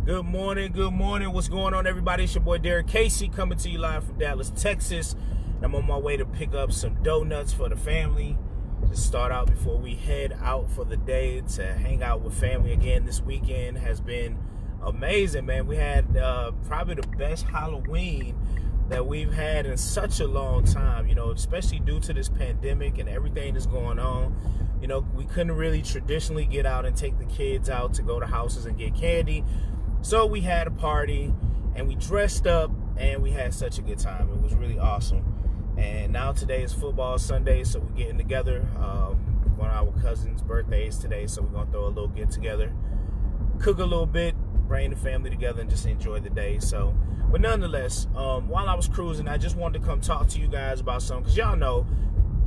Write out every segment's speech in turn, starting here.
Good morning. What's going on, everybody? It's your boy Derrick Casey coming to you live from Dallas, Texas. I'm on my way to pick up some donuts for the family. To start out before we head out for the day to hang out with family again. This weekend has been amazing, man. We had probably the best Halloween that we've had in such a long time, especially due to this pandemic and everything that's going on. We couldn't really traditionally get out and take the kids out to go to houses and get candy. So we had a party and we dressed up and we had such a good time. It was really awesome. And now today is football Sunday, so we're getting together. One of our cousins' birthdays today, so we're going to throw a little get together, cook a little bit, bring the family together, and just enjoy the day. So, but nonetheless, while I was cruising, I just wanted to come talk to you guys about something, because y'all know,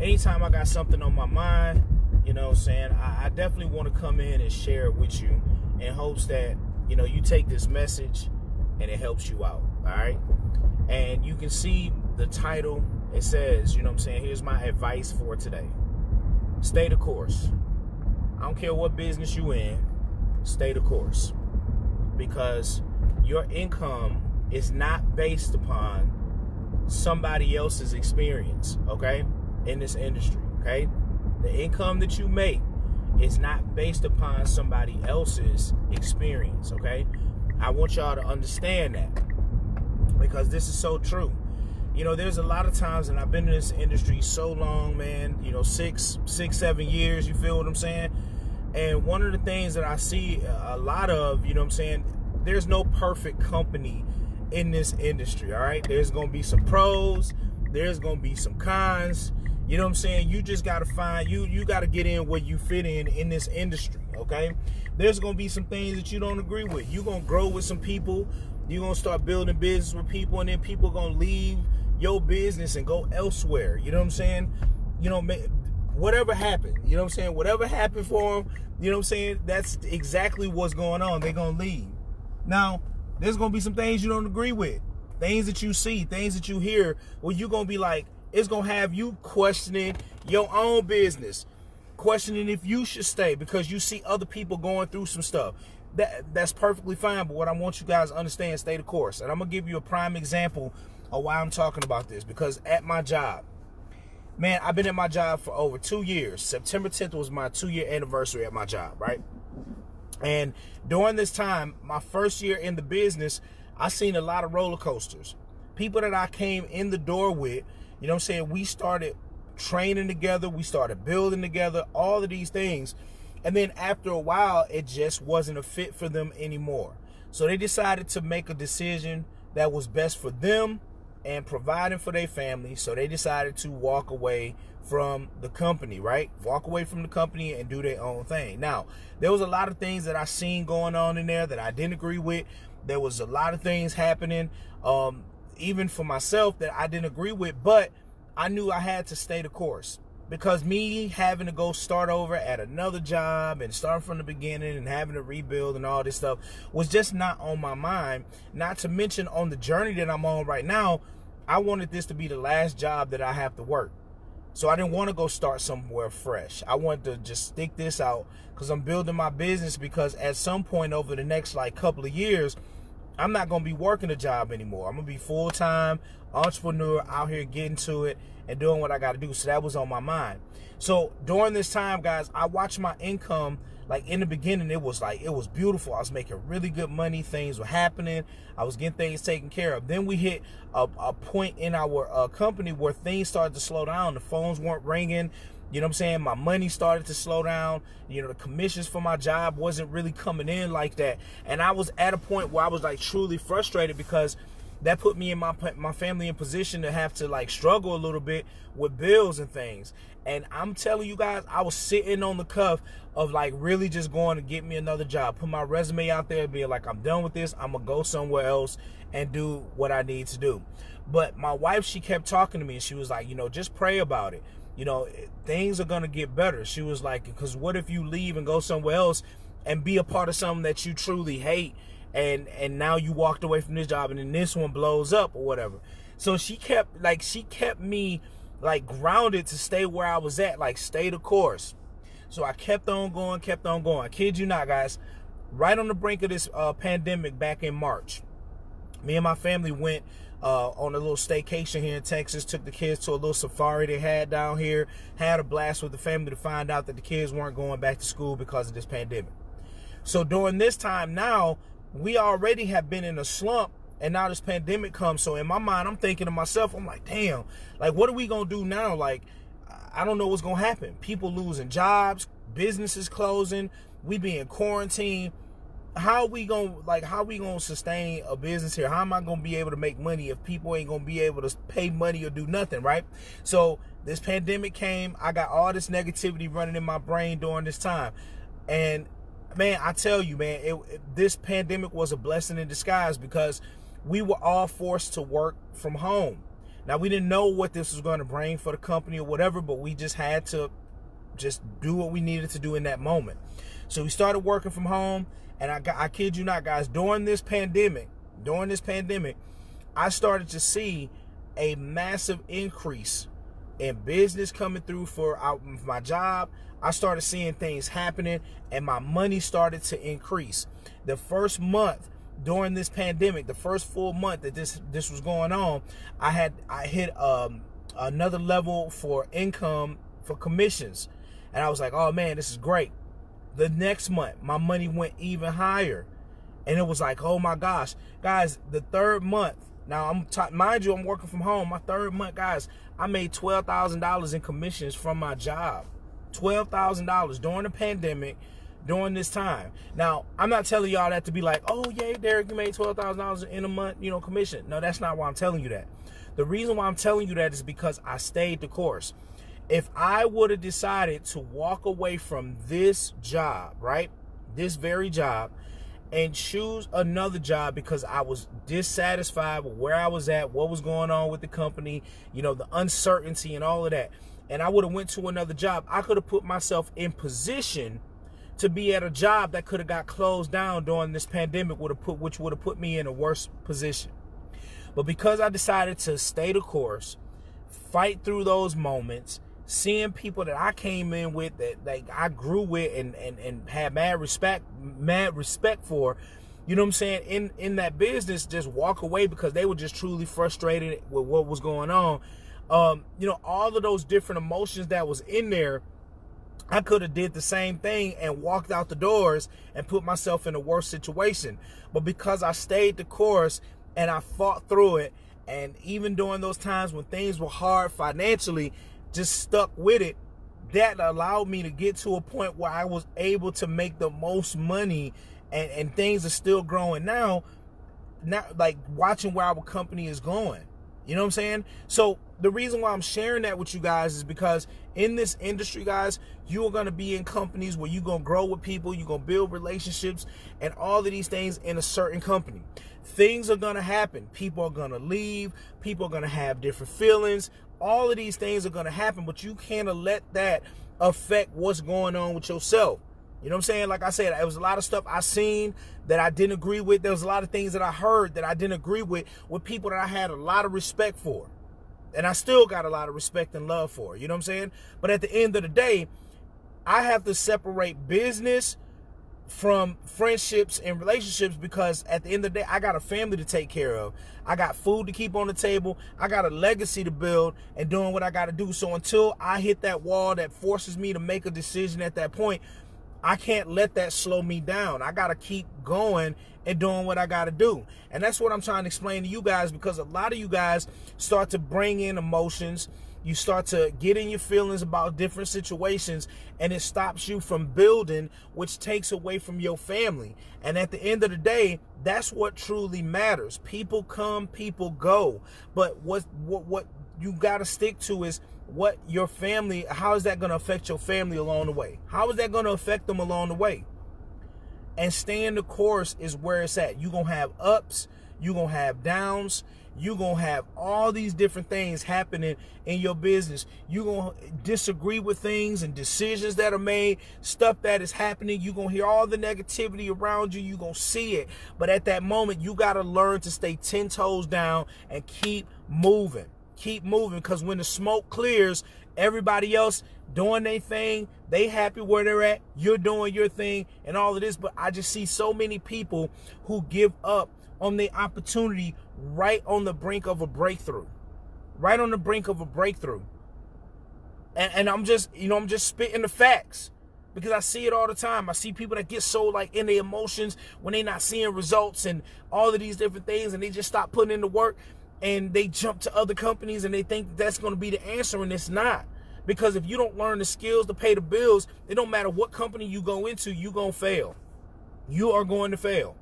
anytime I got something on my mind, I definitely want to come in and share it with you in hopes that, you take this message and it helps you out, all right? And you can see the title. It says, here's my advice for today. Stay the course. I don't care what business you in, stay the course. Because your income is not based upon somebody else's experience, okay, in this industry, okay? The income that you make is not based upon somebody else's experience, okay? I want y'all to understand that, because this is so true. There's a lot of times, and I've been in this industry so long, man, 7 years, you feel what I'm saying? And one of the things that I see a lot of, there's no perfect company in this industry, all right? There's going to be some pros, there's going to be some cons, You just got to find, you got to get in where you fit in this industry, okay? There's going to be some things that you don't agree with. You're going to grow with some people, you're going to start building business with people, and then people are going to leave your business and go elsewhere, whatever happened, whatever happened for them, that's exactly what's going on. They're going to leave. Now, there's going to be some things you don't agree with, things that you see, things that you hear, where you're going to be like, it's going to have you questioning your own business, questioning if you should stay because you see other people going through some stuff. That's perfectly fine, but what I want you guys to understand, stay the course. And I'm going to give you a prime example of why I'm talking about this, because at my job, man, I've been at my job for over 2 years. September 10th was my 2-year anniversary at my job, right? And during this time, my first year in the business, I seen a lot of roller coasters. People that I came in the door with, we started training together, we started building together, all of these things. And then after a while, it just wasn't a fit for them anymore. So they decided to make a decision that was best for them and providing for their family. So they decided to walk away from the company, right? Walk away from the company and do their own thing. Now, there was a lot of things that I seen going on in there that I didn't agree with. There was a lot of things happening, even for myself, that I didn't agree with, but I knew I had to stay the course, because me having to go start over at another job and start from the beginning and having to rebuild and all this stuff was just not on my mind. Not to mention, on the journey that I'm on right now, I wanted this to be the last job that I have to work. So I didn't want to go start somewhere fresh. I wanted to just stick this out because I'm building my business, because at some point over the next couple of years, I'm not going to be working a job anymore. I'm going to be full-time entrepreneur out here getting to it and doing what I got to do. So that was on my mind. So during this time, guys, I watched my income. In the beginning, it was beautiful. I was making really good money. Things were happening. I was getting things taken care of. Then we hit a point in our company where things started to slow down. The phones weren't ringing. My money started to slow down. The commissions for my job wasn't really coming in like that. And I was at a point where I was truly frustrated, because that put me and my family in position to have to struggle a little bit with bills and things. And I'm telling you guys, I was sitting on the cuff of really just going to get me another job, put my resume out there, being I'm done with this. I'm going to go somewhere else and do what I need to do. But my wife, she kept talking to me, and she was like, just pray about it. Things are going to get better. She was like, because what if you leave and go somewhere else and be a part of something that you truly hate, and now you walked away from this job and then this one blows up or whatever. So she kept me grounded to stay where I was at, stay the course. So I kept on going. I kid you not, guys. right on the brink of this pandemic back in March. Me and my family went on a little staycation here in Texas, took the kids to a little safari they had down here, had a blast with the family to find out that the kids weren't going back to school because of this pandemic. So during this time now, we already have been in a slump, and now this pandemic comes. So in my mind, I'm thinking to myself, I'm like, damn, like, what are we going to do now? Like, I don't know what's going to happen. People losing jobs, businesses closing, we be in quarantine. How we gonna sustain a business here? How am I gonna be able to make money if people ain't gonna be able to pay money or do nothing, right? So this pandemic came. I got all this negativity running in my brain during this time. And man, I tell you, man, this pandemic was a blessing in disguise, because we were all forced to work from home. Now, we didn't know what this was going to bring for the company or whatever, but we just had to just do what we needed to do in that moment. So we started working from home, and I kid you not, guys, during this pandemic, I started to see a massive increase in business coming through for my job. I started seeing things happening, and my money started to increase. The first month during this pandemic, the first full month that this was going on, I hit another level for income for commissions, and I was like, oh man, this is great. The next month, my money went even higher, and it was like, oh my gosh, guys, the third month. Now, mind you, I'm working from home. My third month, guys, I made $12,000 in commissions from my job. $12,000 during the pandemic, during this time. Now, I'm not telling y'all that to be like, oh, yay, Derrick, you made $12,000 in a month, commission. No, that's not why I'm telling you that. The reason why I'm telling you that is because I stayed the course. If I would have decided to walk away from this job, right, this very job, and choose another job because I was dissatisfied with where I was at, what was going on with the company, the uncertainty and all of that, and I would have went to another job, I could have put myself in position to be at a job that could have got closed down during this pandemic, which would have put me in a worse position. But because I decided to stay the course, fight through those moments, seeing people that I came in with, that I grew with and had mad respect for, you know what I'm saying, in that business, just walk away because they were just truly frustrated with what was going on. All of those different emotions that was in there, I could have did the same thing and walked out the doors and put myself in a worse situation. But because I stayed the course and I fought through it, and even during those times when things were hard financially, just stuck with it, that allowed me to get to a point where I was able to make the most money, and things are still growing now, like watching where our company is going. You know what I'm saying? So the reason why I'm sharing that with you guys is because in this industry, guys, you are going to be in companies where you're going to grow with people, you're going to build relationships, and all of these things in a certain company. Things are going to happen. People are going to leave. People are going to have different feelings. All of these things are going to happen, but you can't let that affect what's going on with yourself. You know what I'm saying? Like I said, there was a lot of stuff I seen that I didn't agree with. There was a lot of things that I heard that I didn't agree with people that I had a lot of respect for. And I still got a lot of respect and love for. You know what I'm saying? But at the end of the day, I have to separate business from friendships and relationships, because at the end of the day, I got a family to take care of. I got food to keep on the table. I got a legacy to build and doing what I got to do. So until I hit that wall that forces me to make a decision at that point, I can't let that slow me down. I got to keep going and doing what I got to do. And that's what I'm trying to explain to you guys, because a lot of you guys start to bring in emotions. You start to get in your feelings about different situations, and it stops you from building, which takes away from your family. And at the end of the day, that's what truly matters. People come, people go. But what you got to stick to is what your family, how is that going to affect your family along the way? How is that going to affect them along the way? And staying the course is where it's at. You're going to have ups, you're going to have downs, you're going to have all these different things happening in your business. You're going to disagree with things and decisions that are made, stuff that is happening. You're going to hear all the negativity around you. You're going to see it. But at that moment, you got to learn to stay 10 toes down and keep moving. keep moving, because when the smoke clears, everybody else doing their thing, they happy where they're at, you're doing your thing and all of this. But I just see so many people who give up on the opportunity right on the brink of a breakthrough. Right on the brink of a breakthrough. And I'm just, I'm just spitting the facts, because I see it all the time. I see people that get so like in their emotions when they're not seeing results and all of these different things, and they just stop putting in the work, and they jump to other companies and they think that's going to be the answer, and it's not. Because if you don't learn the skills to pay the bills, it don't matter what company you go into, you're going to fail. You are going to fail.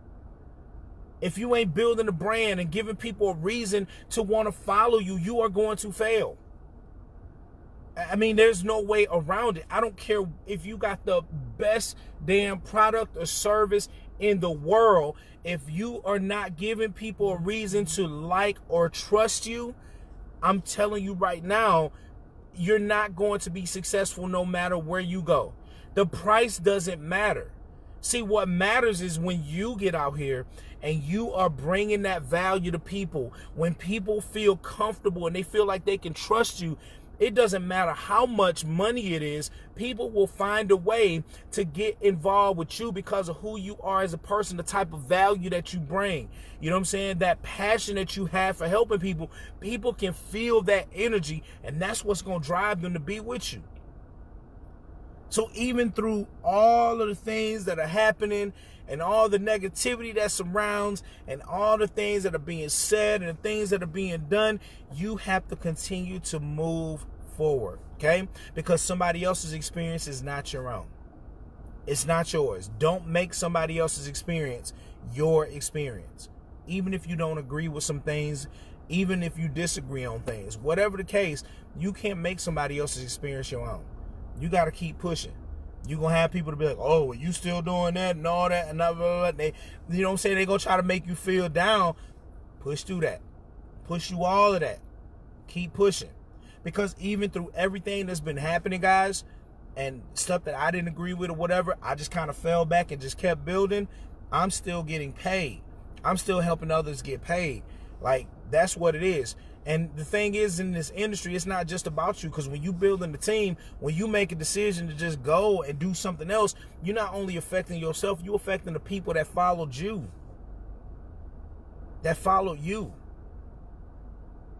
If you ain't building a brand and giving people a reason to want to follow you, you are going to fail. I mean, there's no way around it. I don't care if you got the best damn product or service in the world. If you are not giving people a reason to like or trust you, I'm telling you right now, you're not going to be successful no matter where you go. The price doesn't matter. See, what matters is when you get out here and you are bringing that value to people, when people feel comfortable and they feel like they can trust you. It doesn't matter how much money it is, people will find a way to get involved with you because of who you are as a person, the type of value that you bring. You know what I'm saying? That passion that you have for helping people, people can feel that energy, and that's what's going to drive them to be with you. So even through all of the things that are happening and all the negativity that surrounds and all the things that are being said and the things that are being done, you have to continue to move forward, okay? Because somebody else's experience is not your own. It's not yours. Don't make somebody else's experience your experience. Even if you don't agree with some things, even if you disagree on things, whatever the case, you can't make somebody else's experience your own. You got to keep pushing. You're going to have people to be like, oh, well, you still doing that and all that and blah, blah, blah. They, you know what I'm saying? They're going to try to make you feel down. Push through that. Push through all of that. Keep pushing. Because even through everything that's been happening, guys, and stuff that I didn't agree with or whatever, I just kind of fell back and just kept building. I'm still getting paid. I'm still helping others get paid. Like, that's what it is. And the thing is, in this industry, it's not just about you, because when you building the team, when you make a decision to just go and do something else, you're not only affecting yourself, you're affecting the people that followed you. That followed you.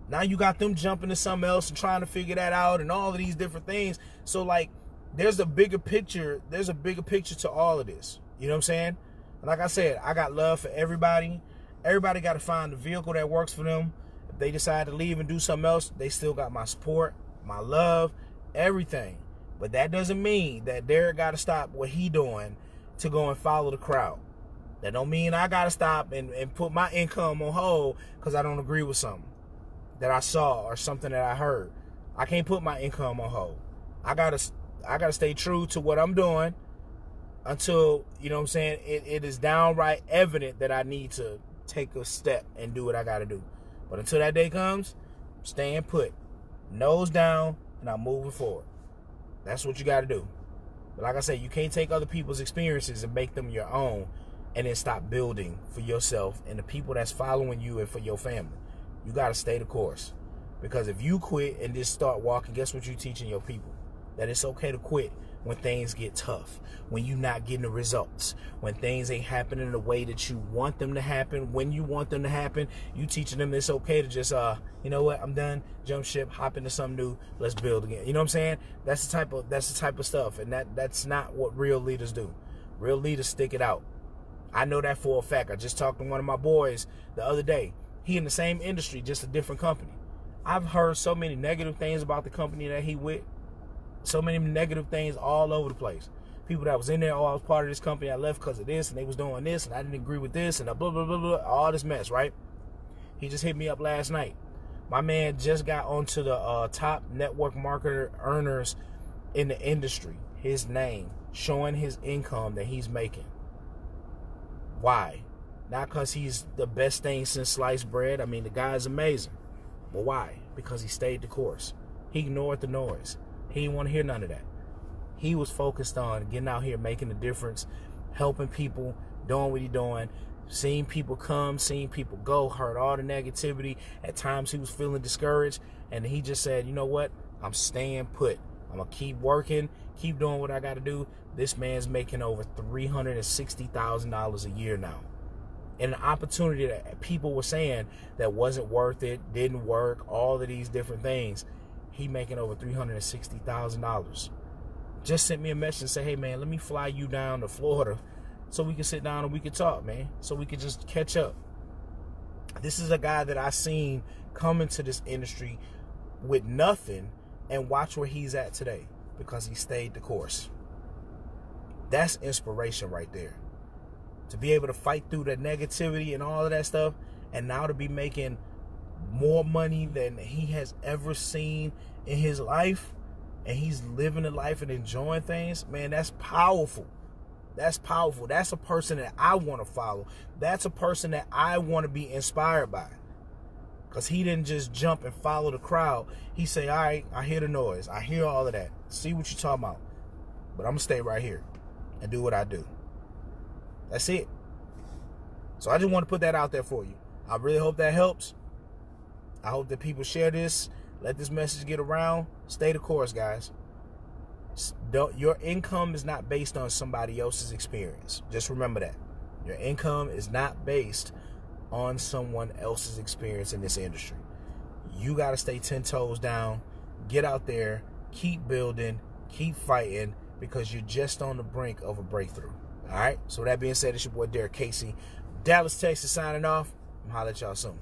Now you got them jumping to something else and trying to figure that out and all of these different things. So, like, there's a bigger picture. There's a bigger picture to all of this. You know what I'm saying? And like I said, I got love for everybody. Everybody got to find the vehicle that works for them. If they decide to leave and do something else, they still got my support, my love, everything. But that doesn't mean that Derrick got to stop what he doing to go and follow the crowd. That don't mean I got to stop and put my income on hold because I don't agree with something that I saw or something that I heard. I can't put my income on hold. I gotta stay true to what I'm doing until, you know what I'm saying, it is downright evident that I need to take a step and do what I got to do. But until that day comes, I'm staying put, nose down, and I'm moving forward. That's what you got to do. But like I said, you can't take other people's experiences and make them your own and then stop building for yourself and the people that's following you and for your family. You got to stay the course. Because if you quit and just start walking, guess what you're teaching your people? That it's okay to quit when things get tough, when you're not getting the results, when things ain't happening the way that you want them to happen, when you want them to happen. You teaching them it's okay to just, you know what, I'm done, jump ship, hop into something new, let's build again. You know what I'm saying? That's the type of stuff, and that's not what real leaders do. Real leaders stick it out. I know that for a fact. I just talked to one of my boys the other day. He in the same industry, just a different company. I've heard so many negative things about the company that he with. So many negative things all over the place. People that was in there, oh, I was part of this company, I left because of this, and they was doing this, and I didn't agree with this, and blah, blah, blah, blah, all this mess, right? He just hit me up last night. My man just got onto the top network marketer earners in the industry. His name, showing his income that he's making. Why? Not because he's the best thing since sliced bread. I mean, the guy's amazing. But why? Because he stayed the course. He ignored the noise. He didn't want to hear none of that. He was focused on getting out here, making a difference, helping people, doing what he's doing, Seeing people come, seeing people go, heard all the negativity. At times he was feeling discouraged, and he just said, you know what? I'm staying put. I'm going to keep working, keep doing what I got to do. This man's making over $360,000 a year now. And an opportunity that people were saying that wasn't worth it, didn't work, all of these different things. He making over $360,000. Just sent me a message and said, hey, man, let me fly you down to Florida so we can sit down and we can talk, man. So we can just catch up. This is a guy that I seen come into this industry with nothing and watch where he's at today because he stayed the course. That's inspiration right there. To be able to fight through the negativity and all of that stuff, and now to be making more money than he has ever seen in his life, and he's living the life and enjoying things, man, that's powerful. That's powerful. That's a person that I want to follow. That's a person that I want to be inspired by. Because he didn't just jump and follow the crowd. He say, all right, I hear the noise. I hear all of that. See what you're talking about. But I'm going to stay right here and do what I do. That's it. So I just want to put that out there for you. I really hope that helps. I hope that people share this. Let this message get around. Stay the course, guys. Your income is not based on somebody else's experience. Just remember that. Your income is not based on someone else's experience in this industry. You got to stay 10 toes down. Get out there. Keep building. Keep fighting, because you're just on the brink of a breakthrough. All right? So that being said, it's your boy Derrick Casey, Dallas, Texas, signing off. I'll holler at y'all soon.